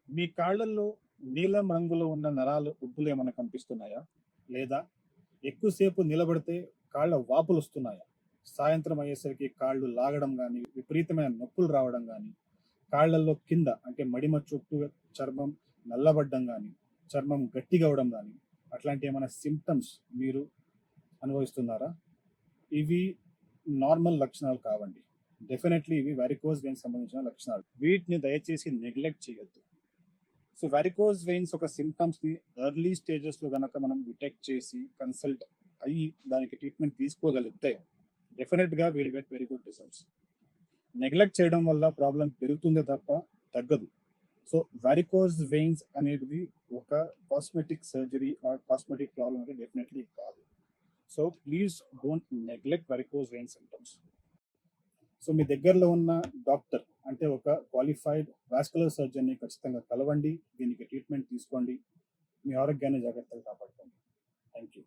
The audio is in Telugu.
మీ కాళ్ళల్లో నీలం రంగులో ఉన్న నరాలు ఉబ్బులు ఏమైనా కనిపిస్తున్నాయా? లేదా ఎక్కువసేపు నిలబడితే కాళ్ళ వాపులొస్తున్నాయా? సాయంత్రం అయ్యేసరికి కాళ్ళు లాగడం గానీ, విపరీతమైన నొప్పులు రావడం గానీ, కాళ్ళల్లో కింద అంటే మడిమ చుట్టూ చర్మం నల్లబడ్డం గానీ, చర్మం గట్టిగవ్వడం గానీ, అట్లాంటి ఏమైనా సింప్టమ్స్ మీరు అనుభవిస్తున్నారా? ఇవి నార్మల్ లక్షణాలు కావండి. డెఫినెట్‌లీ ఇవి వారికోస్ వెయిన్స్ సంబంధించిన లక్షణాలు. వీటిని దయచేసి నెగ్లెక్ట్ చేయొద్దు. సో వారికోస్ వెయిన్స్ ఒక సింప్టమ్స్‌ని ఎర్లీ స్టేజెస్‌లో గనక మనం డిటెక్ట్ చేసి కన్సల్ట్ అయ్యి దానికి ట్రీట్మెంట్ తీసుకోగలిగితే డెఫినెట్‌గా will get very good results. Neglect చేయడం వల్ల ప్రాబ్లమ్ పెరుగుతుందే తప్ప తగ్గదు. సో వారికోస్ వెయిన్స్ అనేది ఒక cosmetic surgery or cosmetic problem అంటే డెఫినెట్‌లీ కాదు. So please don't neglect varicose vein symptoms. So మీ దగ్గరలో ఉన్న డాక్టర్ అంటే ఒక క్వాలిఫైడ్ వాస్కులర్ సర్జన్ని ఖచ్చితంగా కలవండి. దీనికి ట్రీట్మెంట్ తీసుకోండి. మీ ఆరోగ్యాన్ని జాగ్రత్తగా కాపాడుకోండి. Thank you.